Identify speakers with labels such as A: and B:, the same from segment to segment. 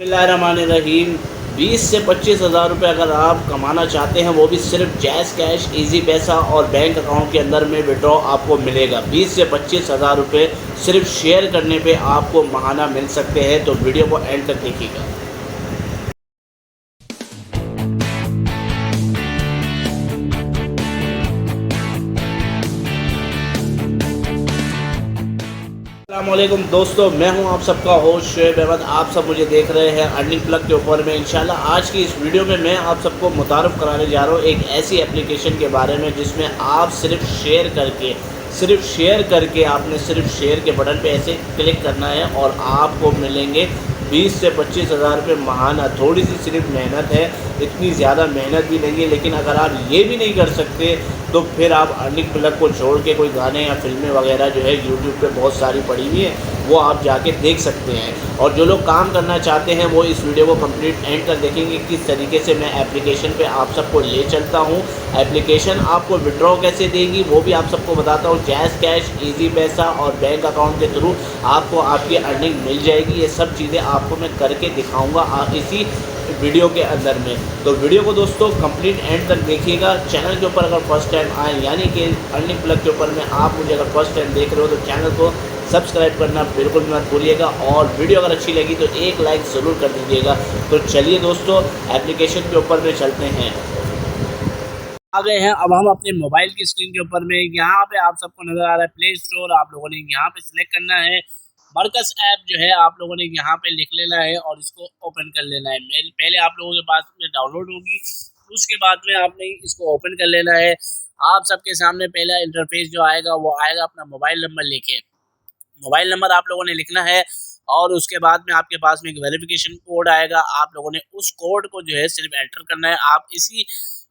A: बिस्मिल्लाहिर्रहमानिर्रहीम। 20 से 25 हज़ार रुपये अगर आप कमाना चाहते हैं, वो भी सिर्फ जैज़ कैश, इजी पैसा और बैंक अकाउंट के अंदर में विड्रॉ आपको मिलेगा। 20 से 25 हज़ार रुपये सिर्फ शेयर करने पे आपको माहाना मिल सकते हैं। तो वीडियो को एंड तक देखिएगा। अस्सलामुअलैकुम दोस्तों, मैं हूं आप सबका होस्ट शुएब अहमद। आप सब मुझे देख रहे हैं अर्निंग प्लग के ऊपर में। इंशाल्लाह आज की इस वीडियो में मैं आप सबको मुतारफ़ कराने जा रहा हूं एक ऐसी एप्लीकेशन के बारे में जिसमें आप सिर्फ शेयर करके आपने सिर्फ शेयर के बटन पे ऐसे क्लिक करना है और आपको मिलेंगे 20 से 25 हज़ार रुपये माहाना। थोड़ी सी सिर्फ मेहनत है, इतनी ज़्यादा मेहनत भी नहीं है। लेकिन अगर आप ये भी नहीं कर सकते तो फिर आप अर्निंग प्लग को छोड़ के कोई गाने या फिल्में वगैरह जो है यूट्यूब पे बहुत सारी पड़ी हुई हैं, वो आप जाके देख सकते हैं। और जो लोग काम करना चाहते हैं वो इस वीडियो को कंप्लीट एंड तक देखेंगे किस तरीके से मैं एप्लीकेशन पे आप सबको ले चलता हूँ। एप्लीकेशन आपको विड्रॉ कैसे देगी वो भी आप सबको बताता हूँ। जैज़ कैश, इजी पैसा और बैंक अकाउंट के थ्रू आपको आपकी अर्निंग मिल जाएगी। ये सब चीज़ें आपको मैं करके दिखाऊँगा इसी वीडियो के अंदर में। तो वीडियो को दोस्तों कंप्लीट एंड तक देखिएगा। चैनल के ऊपर अगर फर्स्ट टाइम आए, यानी कि अर्निंग प्लग के ऊपर में आप मुझे अगर फर्स्ट टाइम देख रहे हो, तो चैनल को सब्सक्राइब करना बिल्कुल मत भूलिएगा। और वीडियो अगर अच्छी लगी तो एक लाइक ज़रूर कर दीजिएगा। तो चलिए दोस्तों एप्लीकेशन के ऊपर में चलते हैं। आ गए हैं अब हम अपने मोबाइल की स्क्रीन के ऊपर में। यहाँ पे आप सबको नज़र आ रहा है प्ले स्टोर। आप लोगों ने यहाँ पे सिलेक्ट करना है। मरकज़ ऐप जो है आप लोगों ने यहाँ पे लिख लेना है और इसको ओपन कर लेना है। मेरे पहले आप लोगों के पास में डाउनलोड होगी, उसके बाद में आपने इसको ओपन कर लेना है। आप सबके सामने पहला इंटरफेस जो आएगा वो आएगा अपना मोबाइल नंबर लेके। मोबाइल नंबर आप लोगों ने लिखना है और उसके बाद में आपके पास में एक वेरिफिकेशन कोड आएगा। आप लोगों ने उस कोड को जो है सिर्फ एंटर करना है। आप इसी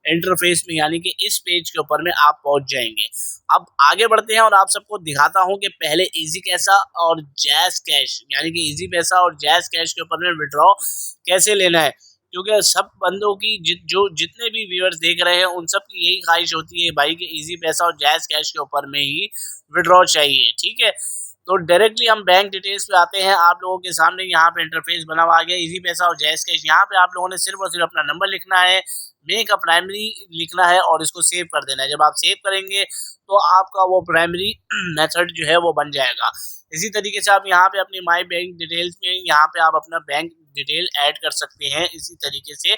A: इंटरफेस में यानी कि इस पेज के ऊपर में आप पहुंच जाएंगे। अब आगे बढ़ते हैं और आप सबको दिखाता हूं कि पहले इजी कैसा और जैज़ कैश यानी कि इजी पैसा और जैज़ कैश के ऊपर में विड्रॉ कैसे लेना है। क्योंकि सब बंदों की जितने भी व्यूअर्स देख रहे हैं उन सब की यही ख्वाहिश होती है भाई कि इजी पैसा और जैज़ कैश के ऊपर में ही विड्रॉ चाहिए। ठीक है, तो डायरेक्टली हम बैंक डिटेल्स पे आते हैं। आप लोगों के सामने यहाँ पे इंटरफेस बना हुआ आ गया इजी पैसा और जैज़ कैश। यहाँ पे आप लोगों ने सिर्फ और सिर्फ अपना नंबर लिखना है, मेक अ प्राइमरी लिखना है और इसको सेव कर देना है। जब आप सेव करेंगे तो आपका वो प्राइमरी मेथड जो है वो बन जाएगा। इसी तरीके से आप यहाँ पे अपनी माई बैंक डिटेल्स में यहाँ पे आप अपना बैंक डिटेल ऐड कर सकते हैं। इसी तरीके से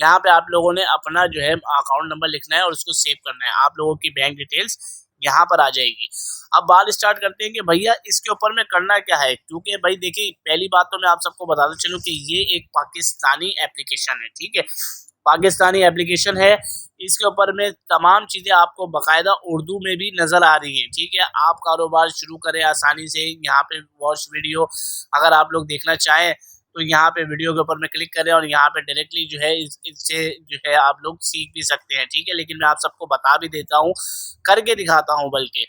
A: यहाँ पे आप लोगों ने अपना जो है अकाउंट नंबर लिखना है और उसको सेव करना है। आप लोगों की बैंक डिटेल्स यहाँ पर आ जाएगी। अब बात स्टार्ट करते हैं कि भैया इसके ऊपर में करना क्या है। क्योंकि भाई देखिए, पहली बात तो मैं आप सबको बताता चलूँ कि ये एक पाकिस्तानी एप्लीकेशन है। ठीक है, पाकिस्तानी एप्लीकेशन है। इसके ऊपर में तमाम चीज़ें आपको बाकायदा उर्दू में भी नज़र आ रही हैं। ठीक है, आप कारोबार शुरू करें आसानी से। यहाँ पे वॉच वीडियो अगर आप लोग देखना चाहें तो यहाँ पे वीडियो के ऊपर में क्लिक करें और यहाँ पे डायरेक्टली जो है इससे जो है आप लोग सीख भी सकते हैं। ठीक है, लेकिन मैं आप सबको बता भी देता हूँ, करके दिखाता हूँ। बल्कि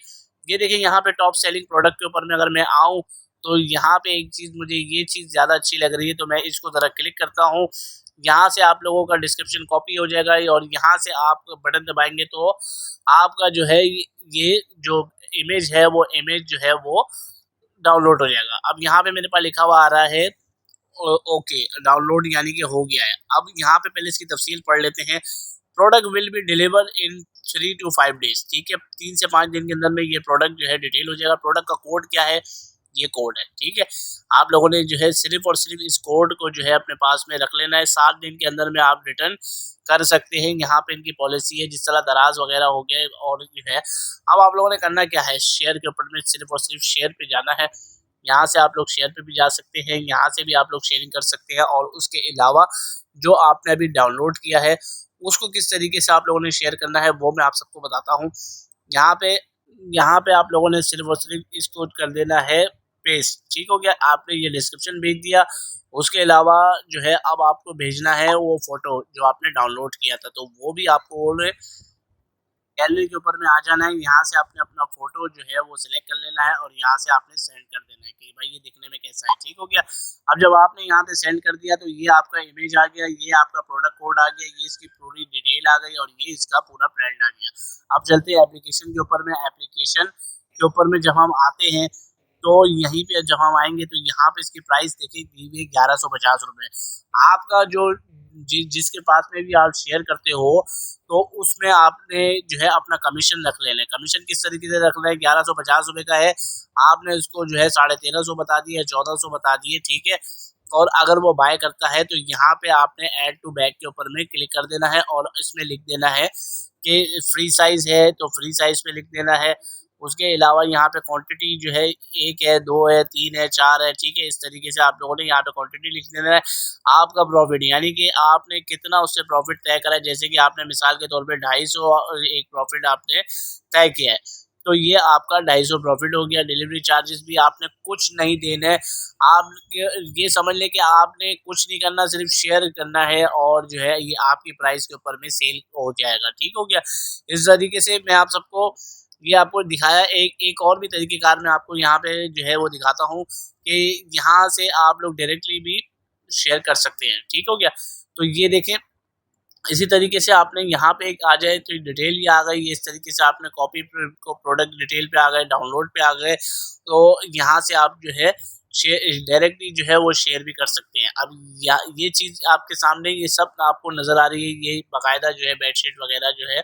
A: ये देखिए, यहाँ पे टॉप सेलिंग प्रोडक्ट के ऊपर में अगर मैं आऊँ तो यहाँ पे एक चीज़ मुझे ये चीज़ ज़्यादा अच्छी लग रही है, तो मैं इसको ज़रा क्लिक करता हूँ। यहाँ से आप लोगों का डिस्क्रिप्शन कॉपी हो जाएगा और यहाँ से आप बटन दबाएंगे तो आपका जो है ये जो इमेज है वो इमेज जो है वो डाउनलोड हो जाएगा। अब यहाँ पे मेरे पास लिखा हुआ आ रहा है ओके डाउनलोड, यानी कि हो गया है। अब यहाँ पे पहले इसकी तफसील पढ़ लेते हैं। Product will be deliver in 3 to 5 days। ठीक है, 3 से 5 दिन के अंदर में ये प्रोडक्ट जो है डिटेल हो जाएगा। प्रोडक्ट का कोड क्या है, ये कोड है। ठीक है, आप लोगों ने जो है सिर्फ और सिर्फ इस कोड को जो है अपने पास में रख लेना है। 7 दिन के अंदर में आप रिटर्न कर सकते हैं। यहाँ पे इनकी पॉलिसी है, जिस तरह दराज वगैरह हो गया और जो है। अब आप लोगों ने करना क्या है, शेयर के ऊपर में सिर्फ और सिर्फ शेयर पे जाना है। यहाँ से आप लोग शेयर पे भी जा सकते हैं, यहाँ से भी आप लोग शेयरिंग कर सकते हैं। और उसके अलावा जो आपने अभी डाउनलोड किया है उसको किस तरीके से आप लोगों ने शेयर करना है वो मैं आप सबको बताता हूँ। यहाँ पे आप लोगों ने सिर्फ और सिर्फ इसको कर देना है पेस्ट। ठीक हो गया, आपने ये डिस्क्रिप्शन भेज दिया। उसके अलावा जो है अब आपको भेजना है वो फोटो जो आपने डाउनलोड किया था, तो वो भी आपको गैलरी के ऊपर में आ जाना है। यहाँ से आपने अपना फोटो जो है वो सिलेक्ट कर लेना है और यहाँ से आपने सेंड कर देना है कि भाई ये दिखने में कैसा है। ठीक हो गया, अब जब आपने यहाँ पे सेंड कर दिया तो ये आपका इमेज आ गया, ये आपका प्रोडक्ट कोड आ गया, ये इसकी पूरी डिटेल आ गई और ये इसका पूरा ब्रांड आ गया। अब चलते हैं एप्लीकेशन के ऊपर में। एप्लीकेशन के ऊपर में जब हम आते हैं तो यहीं पे जब हम आएंगे तो यहाँ पे इसकी प्राइस देखिए दी हुई 1150 रुपये। आपका जो जिसके पास में भी आप शेयर करते हो तो उसमें आपने जो है अपना कमीशन रख लेना है। कमीशन किस तरीके से रखना है, 1150 रुपये का है, आपने उसको जो है 1350 बता दिए, 1400 बता दिए, ठीक है। और अगर वो बाय करता है तो यहाँ पे आपने ऐड टू बैग के ऊपर में क्लिक कर देना है और इसमें लिख देना है कि फ्री साइज है तो फ्री साइज पे लिख देना है। उसके अलावा यहाँ पे क्वांटिटी जो है 1 है, 2 है, 3 है, 4 है, ठीक है। इस तरीके से आप लोगों ने यहाँ पे क्वांटिटी लिख देना है। आपका प्रॉफिट यानी कि आपने कितना उससे प्रॉफिट तय करा है, जैसे कि आपने मिसाल के तौर पे 250 एक प्रॉफिट आपने तय किया है, तो ये आपका 250 प्रॉफिट हो गया। डिलीवरी चार्जेस भी आपने कुछ नहीं देने हैं। आप ये समझ लें कि आपने कुछ नहीं करना, सिर्फ शेयर करना है और जो है ये आपकी प्राइस के ऊपर में सेल हो जाएगा, ठीक हो गया। इस तरीके से मैं आप सबको ये आपको दिखाया। एक और भी तरीक़ेकार मैं आपको यहाँ पे जो है वो दिखाता हूँ कि यहाँ से आप लोग डायरेक्टली भी शेयर कर सकते हैं, ठीक हो गया। तो ये देखें, इसी तरीके से आपने यहाँ पे एक आ जाए तो डिटेल ये आ गई। इस तरीके से आपने कॉपी को प्रोडक्ट डिटेल पे आ गए, डाउनलोड पे आ गए, तो यहाँ से आप जो है शेयर डायरेक्टली जो है वो शेयर भी कर सकते हैं। अब ये चीज़ आपके सामने ये सब आपको नज़र आ रही है। ये बाकायदा जो है बेडशीट वगैरह जो है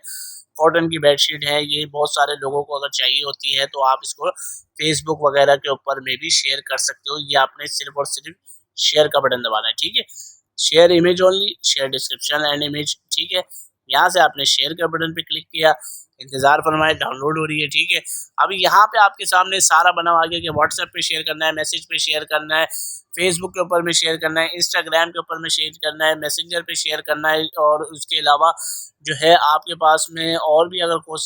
A: कॉटन की बेडशीट है, ये बहुत सारे लोगों को अगर चाहिए होती है तो आप इसको फेसबुक वगैरह के ऊपर में भी शेयर कर सकते हो। ये आपने सिर्फ और सिर्फ शेयर का बटन दबाना है, ठीक है। Share image only, share description and image, ठीक है। यहाँ से आपने शेयर का बटन पे क्लिक किया, इंतजार फरमाए, डाउनलोड हो रही है, ठीक है। अभी यहाँ पे आपके सामने सारा बना हुआ आ गया कि व्हाट्सएप पे शेयर करना है, मैसेज पे शेयर करना है, फेसबुक के ऊपर में शेयर करना है, इंस्टाग्राम के ऊपर में शेयर करना है, मैसेंजर पे शेयर करना है। और उसके अलावा जो है आपके पास में और भी अगर कुछ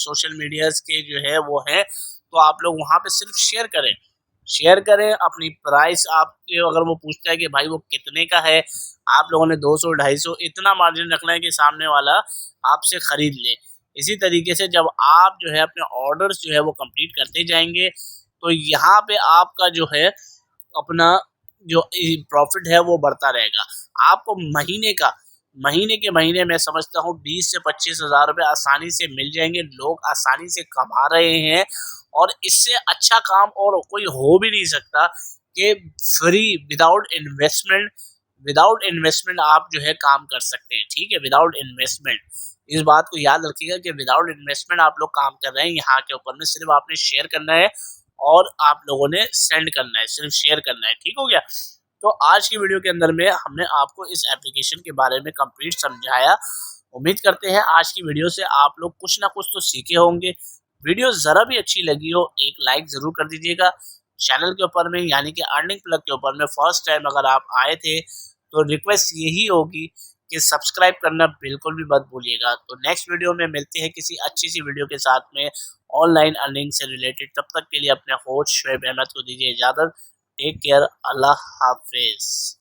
A: सोशल मीडियाज़ के जो है वो हैं तो आप लोग वहाँ पे सिर्फ शेयर करें अपनी प्राइस। आपके अगर वो पूछता है कि भाई वो कितने का है, आप लोगों ने 200 250 इतना मार्जिन रखना है कि सामने वाला आपसे ख़रीद ले। इसी तरीके से जब आप जो है अपने ऑर्डर्स जो है वो कंप्लीट करते जाएंगे तो यहाँ पे आपका जो है अपना जो प्रॉफिट है वो बढ़ता रहेगा। आपको महीने के महीने मैं समझता हूँ 20 से 25 हज़ार रुपये आसानी से मिल जाएंगे। लोग आसानी से कमा रहे हैं और इससे अच्छा काम और कोई हो भी नहीं सकता कि फ्री विदाउट इन्वेस्टमेंट आप जो है काम कर सकते हैं, ठीक है। विदाउट इन्वेस्टमेंट, इस बात को याद रखिएगा कि विदाउट इन्वेस्टमेंट आप लोग काम कर रहे हैं। यहाँ के ऊपर में सिर्फ आपने शेयर करना है और आप लोगों ने सेंड करना है, सिर्फ शेयर करना है, ठीक हो गया। तो आज की वीडियो के अंदर में हमने आपको इस एप्लीकेशन के बारे में कंप्लीट समझाया। उम्मीद करते हैं आज की वीडियो से आप लोग कुछ ना कुछ तो सीखे होंगे। वीडियो ज़रा भी अच्छी लगी हो एक लाइक ज़रूर कर दीजिएगा। चैनल के ऊपर में यानी कि अर्निंग प्लग के ऊपर में फर्स्ट टाइम अगर आप आए थे तो रिक्वेस्ट यही होगी कि सब्सक्राइब करना बिल्कुल भी मत भूलिएगा। तो नेक्स्ट वीडियो में मिलते हैं किसी अच्छी सी वीडियो के साथ में ऑनलाइन अर्निंग से रिलेटेड। तब तक के लिए अपने होस्ट शुएब अहमद को दीजिए इजाज़त। टेक केयर, अल्लाह हाफिज़।